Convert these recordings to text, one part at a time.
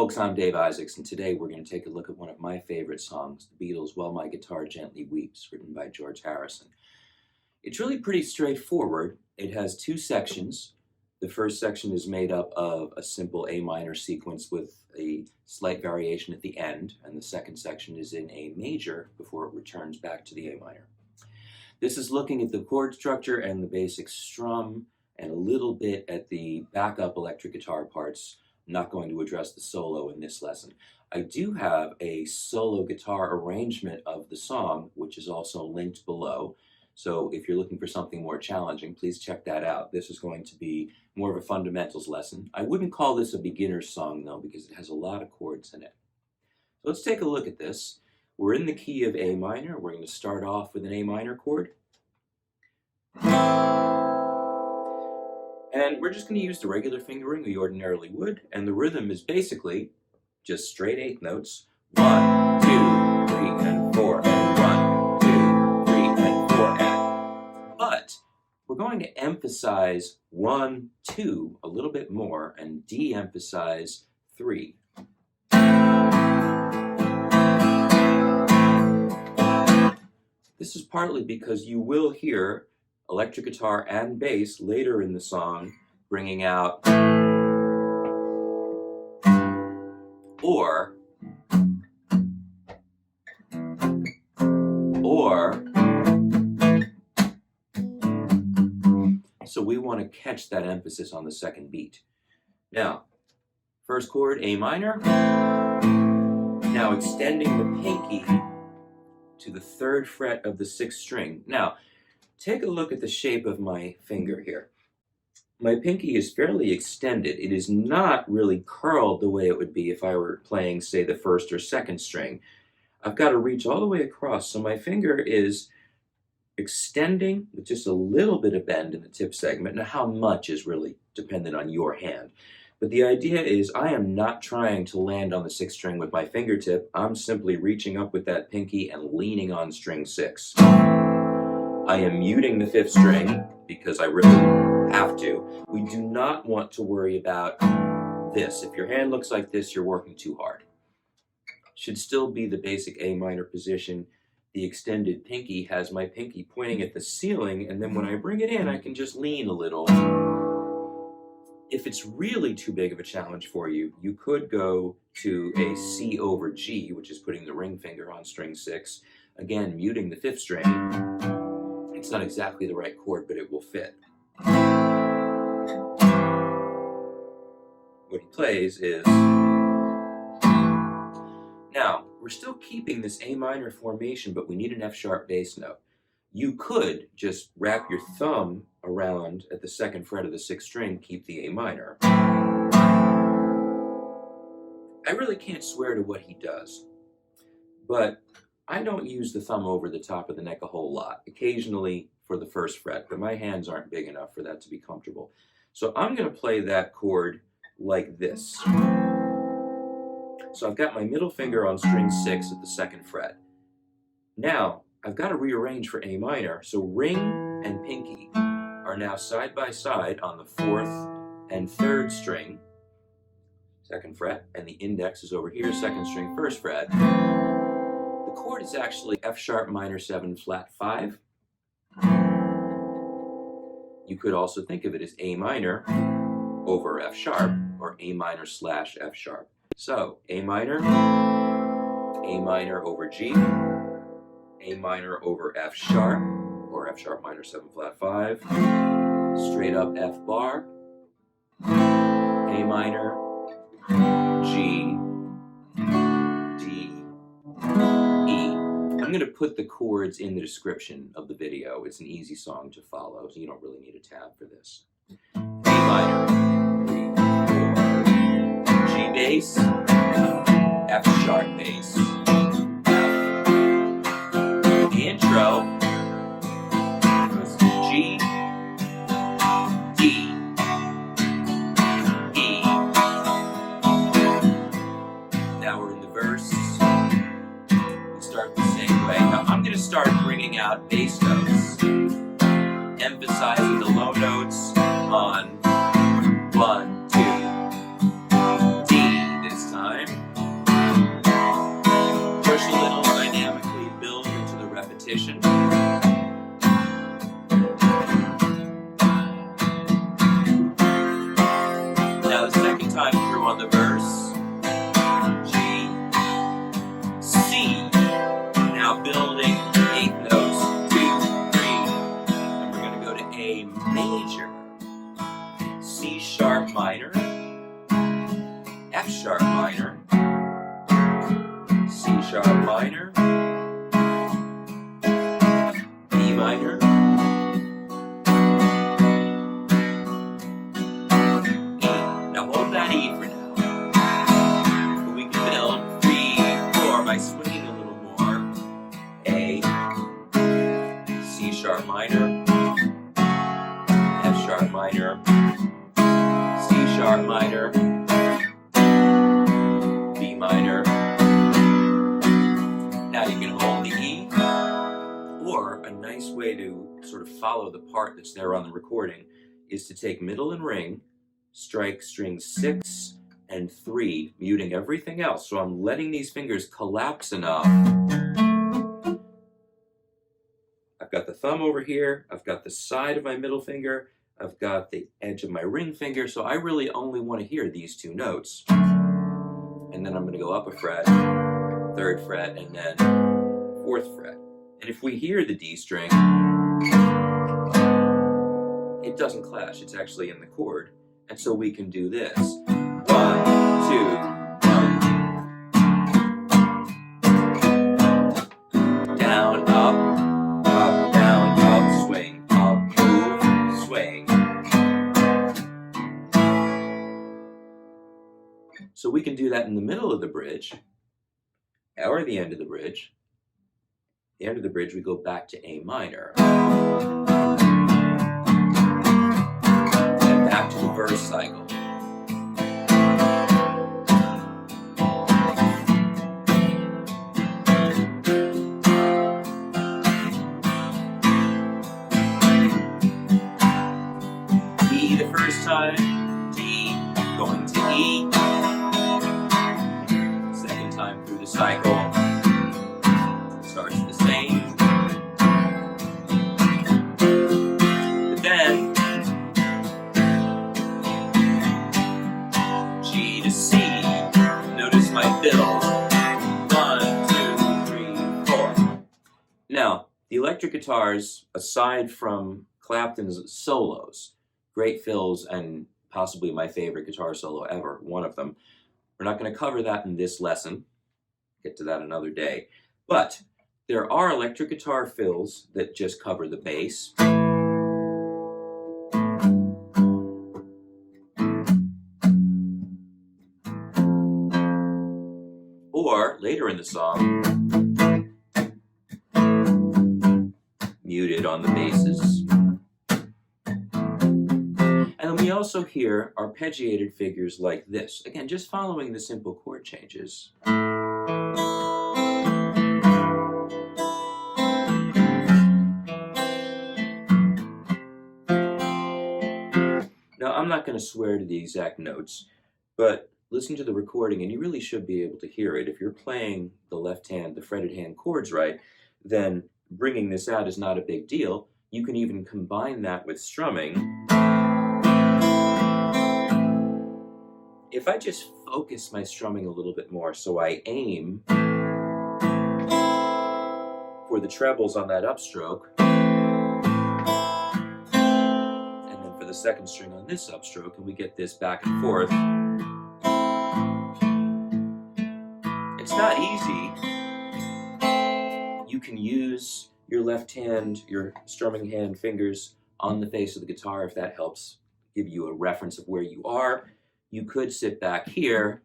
folks, I'm Dave Isaacs, and today we're going to take a look at one of my favorite songs, the Beatles' While My Guitar Gently Weeps, written by George Harrison. It's really pretty straightforward. It has two sections. The first section is made up of a simple A minor sequence with a slight variation at the end, and the second section is in A major before it returns back to the A minor. This is looking at the chord structure and the basic strum, and a little bit at the backup electric guitar parts. I'm not going to address the solo in this lesson. I do have a solo guitar arrangement of the song, which is also linked below. So if you're looking for something more challenging, please check that out. This is going to be more of a fundamentals lesson. I wouldn't call this a beginner's song, though, because it has a lot of chords in it. So let's take a look at this. We're in the key of A minor. We're going to start off with an A minor chord. And we're just going to use the regular fingering we ordinarily would, and the rhythm is basically just straight eighth notes. 1, 2, 3, and 4, and 1, 2, 3, and 4, and. But we're going to emphasize 1, 2 a little bit more and de-emphasize 3. This is partly because you will hear electric guitar and bass later in the song bringing out or so we want to catch that emphasis on the second beat. Now, first chord, A minor. Now extending the pinky to the 3rd fret of the 6th string. Now, take a look at the shape of my finger here. My pinky is fairly extended. It is not really curled the way it would be if I were playing, say, the 1st or 2nd string. I've got to reach all the way across, so my finger is extending with just a little bit of bend in the tip segment. Now, how much is really dependent on your hand. But the idea is I am not trying to land on the 6th string with my fingertip. I'm simply reaching up with that pinky and leaning on string 6. I am muting the 5th string because I really have to. We do not want to worry about this. If your hand looks like this, you're working too hard. Should still be the basic A minor position. The extended pinky has my pinky pointing at the ceiling, and then when I bring it in, I can just lean a little. If it's really too big of a challenge for you, you could go to a C over G, which is putting the ring finger on string 6, again muting the 5th string. It's not exactly the right chord, but it will fit. What he plays is... Now, we're still keeping this A minor formation, but we need an F sharp bass note. You could just wrap your thumb around at the 2nd fret of the 6th string, keep the A minor. I really can't swear to what he does, but I don't use the thumb over the top of the neck a whole lot, occasionally for the 1st fret, but my hands aren't big enough for that to be comfortable. So I'm going to play that chord like this. So I've got my middle finger on string 6 at the 2nd fret. Now, I've got to rearrange for A minor, so ring and pinky are now side by side on the 4th and 3rd string, 2nd fret, and the index is over here, 2nd string, 1st fret. The chord is actually F sharp minor 7 flat 5. You could also think of it as A minor over F sharp, or A minor slash F sharp. So, A minor over G, A minor over F sharp, or F sharp minor 7 flat 5, straight up F bar, A minor, G, D, E. I'm going to put the chords in the description of the video. It's an easy song to follow, so you don't really need a tab for this. A minor, 3, 4, G bass, F sharp bass, intro was G, D, E. Now we're in the verse. We start the same way. Now I'm going to start bringing out bass notes, emphasizing the low notes on 1, 2, D this time. building eighth notes, 2, 3, and we're going to go to A major, C sharp minor, F sharp minor, C sharp minor, B minor, E. Now hold that E for now. But we can build 3, 4 by swinging a little more. A, C sharp minor, F sharp minor, C sharp minor, B minor. Now you can hold the E, or a nice way to sort of follow the part that's there on the recording is to take middle and ring, strike strings 6 and 3, muting everything else. So I'm letting these fingers collapse enough. I've got the thumb over here, I've got the side of my middle finger, I've got the edge of my ring finger, so I really only want to hear these 2 notes. And then I'm going to go up a fret, 3rd fret, and then 4th fret. And if we hear the D string, it doesn't clash, it's actually in the chord. And so we can do this. 1, 2, 1. Down, up, down, up, swing, up, move, swing. So we can do that in the middle of the bridge, or the end of the bridge. The end of the bridge, we go back to A minor. And back to the verse cycle. E the first time, D, going to E. Second time through the cycle. Starts the same. But then G to C. Notice my fill. 1, 2, 3, 4. Now, the electric guitars, aside from Clapton's solos, great fills and possibly my favorite guitar solo ever, one of them, we're not going to cover that in this lesson. Get to that another day. But there are electric guitar fills that just cover the bass. Or, later in the song, muted on the basses. And then we also hear arpeggiated figures like this. Again, just following the simple chord changes. Now, I'm not going to swear to the exact notes, but listen to the recording and you really should be able to hear it. If you're playing the left hand, the fretted hand chords right, then bringing this out is not a big deal. You can even combine that with strumming. If I just focus my strumming a little bit more, so I aim for the trebles on that upstroke, and then for the second string on this upstroke, and we get this back and forth. It's not easy. You can use your left hand, your strumming hand fingers on the face of the guitar if that helps give you a reference of where you are. You could sit back here.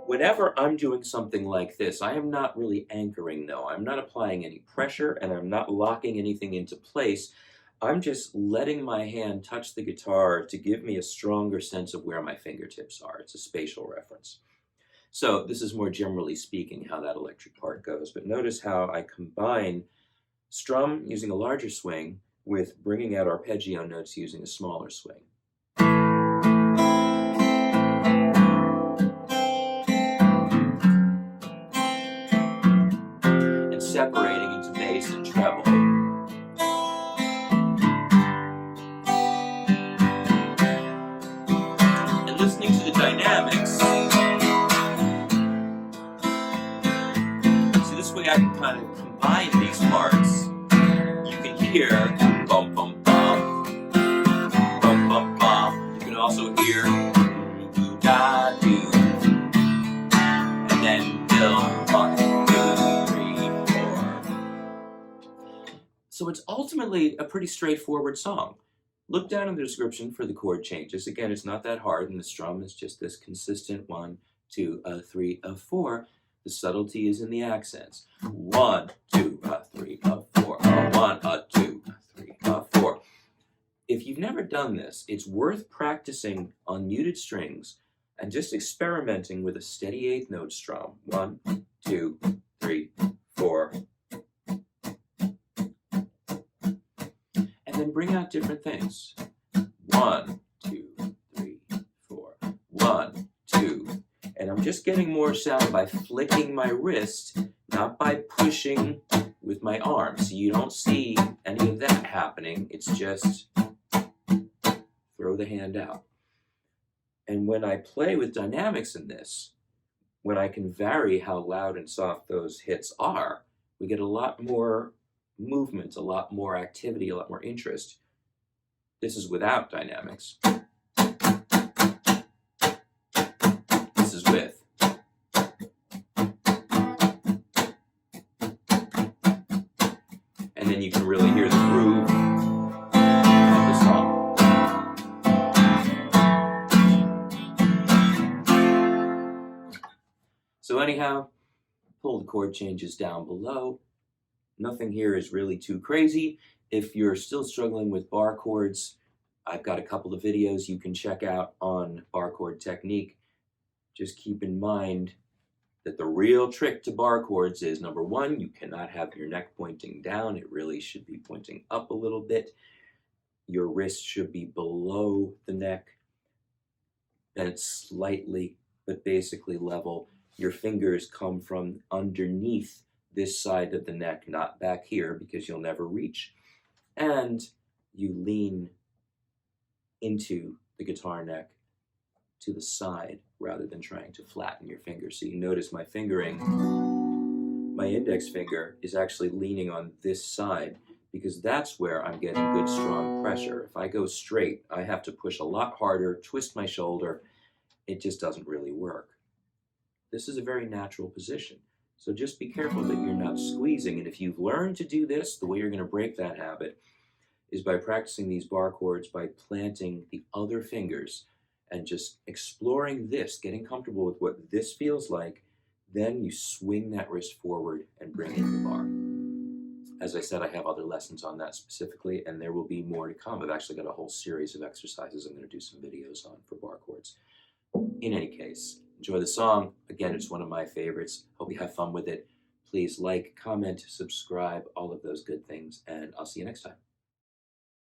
Whenever I'm doing something like this, I am not really anchoring though. I'm not applying any pressure and I'm not locking anything into place. I'm just letting my hand touch the guitar to give me a stronger sense of where my fingertips are. It's a spatial reference. So this is more generally speaking how that electric part goes. But notice how I combine strum using a larger swing with bringing out arpeggio notes using a smaller swing. And separating into bass and treble. And listening to the dynamics, I kind of combine these parts, you can hear bum bum bum, bum bum bum. You can also hear do da do, and then build 1, 2, 3, 4. So it's ultimately a pretty straightforward song. Look down in the description for the chord changes. Again, it's not that hard, and the strum is just this consistent 1, 2, 3, 4. The subtlety is in the accents. 1, 2, 3, 4. 1, 2, 3, 4. If you've never done this, it's worth practicing on muted strings and just experimenting with a steady eighth note strum. 1, 2, 3, 4. And then bring out different things. 1, 2, 3, 4. 1, 2. And I'm just getting more sound by flicking my wrist, not by pushing with my arm. So you don't see any of that happening. It's just throw the hand out. And when I play with dynamics in this, when I can vary how loud and soft those hits are, we get a lot more movement, a lot more activity, a lot more interest. This is without dynamics. This is with. And then you can really hear the groove of the song. So anyhow, pull the chord changes down below. Nothing here is really too crazy. If you're still struggling with bar chords, I've got a couple of videos you can check out on bar chord technique. Just keep in mind that the real trick to bar chords is, number 1, you cannot have your neck pointing down. It really should be pointing up a little bit. Your wrist should be below the neck, and slightly, but basically level. Your fingers come from underneath this side of the neck, not back here, because you'll never reach. And you lean into the guitar neck to the side rather than trying to flatten your fingers. So you notice my fingering, my index finger is actually leaning on this side because that's where I'm getting good strong pressure. If I go straight, I have to push a lot harder, twist my shoulder. It just doesn't really work. This is a very natural position. So just be careful that you're not squeezing. And if you've learned to do this, the way you're going to break that habit is by practicing these bar chords, by planting the other fingers and just exploring this, getting comfortable with what this feels like. Then you swing that wrist forward and bring in the bar. As I said, I have other lessons on that specifically, and there will be more to come. I've actually got a whole series of exercises I'm going to do some videos on for bar chords. In any case, enjoy the song. Again, it's one of my favorites. Hope you have fun with it. Please like, comment, subscribe, all of those good things, and I'll see you next time.